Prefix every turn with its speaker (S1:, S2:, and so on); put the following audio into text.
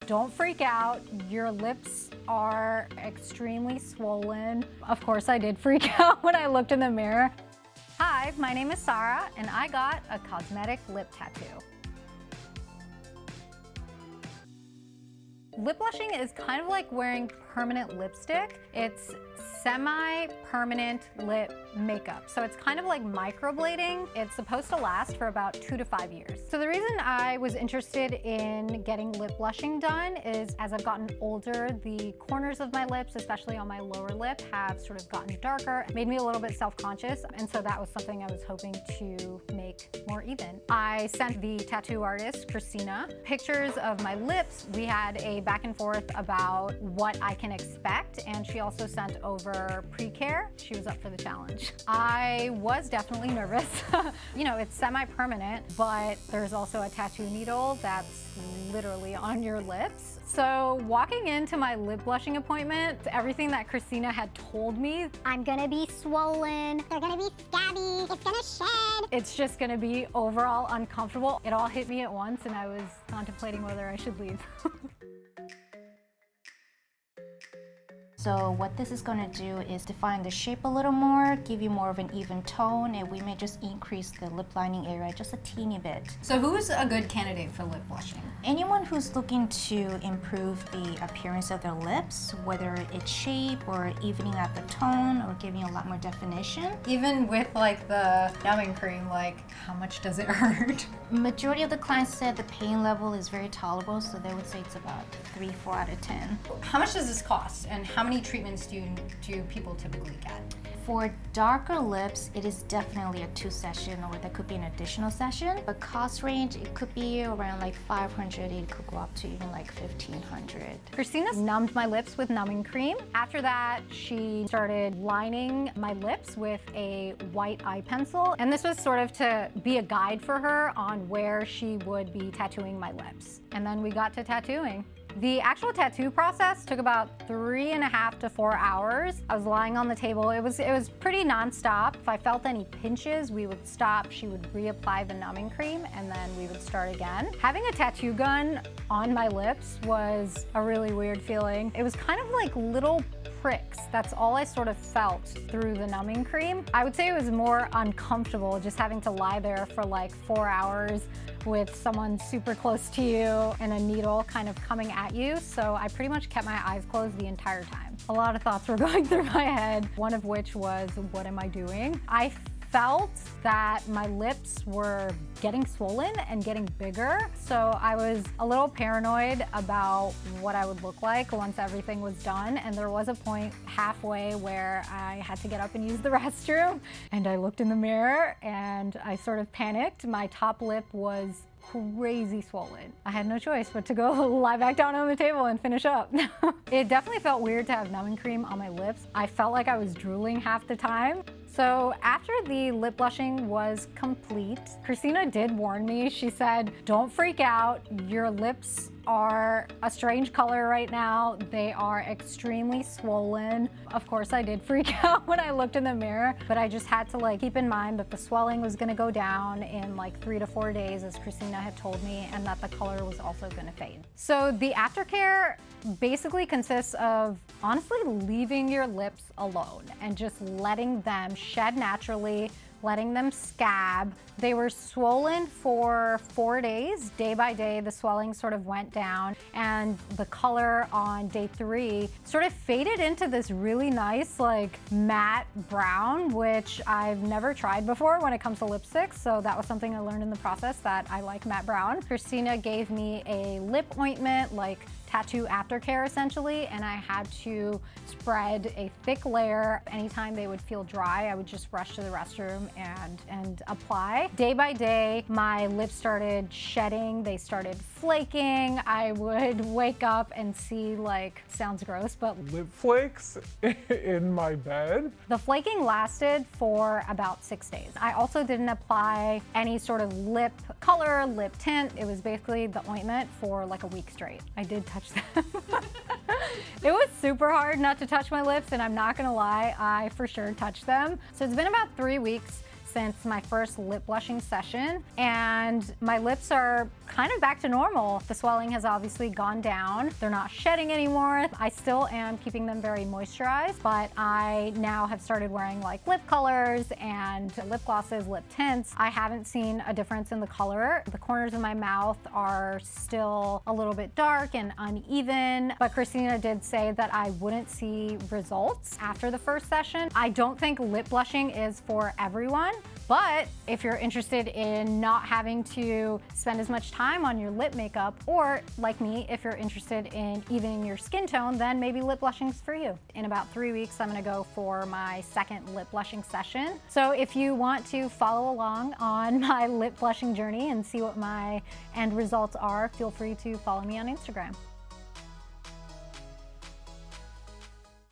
S1: Don't freak out. Your lips are extremely swollen. Of course, I did freak out when I looked in the mirror. Hi, my name is Sarah, and I got a cosmetic lip tattoo. Lip blushing is kind of like wearing permanent lipstick. It's semi-permanent lip makeup. So it's kind of like microblading. It's supposed to last for about 2 to 5 years. So the reason I was interested in getting lip blushing done is as I've gotten older, the corners of my lips, especially on my lower lip, have sort of gotten darker, made me a little bit self-conscious. And so that was something I was hoping to make more even. I sent the tattoo artist, Christina, pictures of my lips. We had a back and forth about what I can expect, and she also sent over pre-care. She was up for the challenge. I was definitely nervous. You know, it's semi-permanent, but there's also a tattoo needle that's literally on your lips. So walking into my lip blushing appointment, everything that Christina had told me,
S2: I'm gonna be swollen, they're gonna be scabby, it's gonna shed.
S1: It's just gonna be overall uncomfortable. It all hit me at once and I was contemplating whether I should leave.
S3: So what this is going to do is define the shape a little more, give you more of an even tone, and we may just increase the lip lining area just a teeny bit.
S1: So who's a good candidate for lip blushing?
S3: Anyone who's looking to improve the appearance of their lips, whether it's shape or evening out the tone or giving a lot more definition.
S1: Even with like the numbing cream, like how much does it hurt?
S3: Majority of the clients said the pain level is very tolerable, so they would say it's about 3-4 out of 10.
S1: How much does this cost, and how many treatments do people typically get?
S3: For darker lips, it is definitely a 2-session, or there could be an additional session. The cost range, it could be around like $500, it could go up to even like $1,500.
S1: Christina numbed my lips with numbing cream. After that, she started lining my lips with a white eye pencil. And this was sort of to be a guide for her on where she would be tattooing my lips. And then we got to tattooing. The actual tattoo process took about 3.5 to 4 hours. I was lying on the table. It was pretty nonstop. If I felt any pinches, we would stop. She would reapply the numbing cream, and then we would start again. Having a tattoo gun on my lips was a really weird feeling. It was kind of like little pricks. That's all I sort of felt through the numbing cream. I would say it was more uncomfortable just having to lie there for like 4 hours with someone super close to you and a needle kind of coming at you. So I pretty much kept my eyes closed the entire time. A lot of thoughts were going through my head, one of which was, what am I doing? I felt that my lips were getting swollen and getting bigger. So I was a little paranoid about what I would look like once everything was done. And there was a point halfway where I had to get up and use the restroom. And I looked in the mirror and I sort of panicked. My top lip was crazy swollen. I had no choice but to go lie back down on the table and finish up. It definitely felt weird to have numbing cream on my lips. I felt like I was drooling half the time. So after the lip blushing was complete, Christina did warn me. She said, don't freak out. Your lips are a strange color right now. They are extremely swollen. Of course, I did freak out when I looked in the mirror, but I just had to like keep in mind that the swelling was gonna go down in like 3 to 4 days, as Christina had told me, and that the color was also gonna fade. So the aftercare basically consists of honestly leaving your lips alone and just letting them shed naturally, letting them scab. They were swollen for 4 days. Day by day, the swelling sort of went down, and the color on day 3 sort of faded into this really nice like matte brown, which I've never tried before when it comes to lipsticks. So that was something I learned in the process, that I like matte brown. Christina gave me a lip ointment, like tattoo aftercare essentially, and I had to spread a thick layer. Anytime they would feel dry, I would just rush to the restroom and apply. Day by day, my lips started shedding, they started flaking. I would wake up and see, like, sounds gross, but
S4: lip flakes in my bed.
S1: The flaking lasted for about 6 days. I also didn't apply any sort of lip color, lip tint. It was basically the ointment for like a week straight. I did touch them. It was super hard not to touch my lips, and I'm not gonna lie, I for sure touched them. So it's been about 3 weeks since my first lip blushing session, and my lips are kind of back to normal. The swelling has obviously gone down. They're not shedding anymore. I still am keeping them very moisturized, but I now have started wearing like lip colors and lip glosses, lip tints. I haven't seen a difference in the color. The corners of my mouth are still a little bit dark and uneven, but Christina did say that I wouldn't see results after the first session. I don't think lip blushing is for everyone, but if you're interested in not having to spend as much time on your lip makeup, or like me, if you're interested in evening your skin tone, then maybe lip blushing is for you. In about 3 weeks, I'm gonna go for my second lip blushing session. So if you want to follow along on my lip blushing journey and see what my end results are, feel free to follow me on Instagram.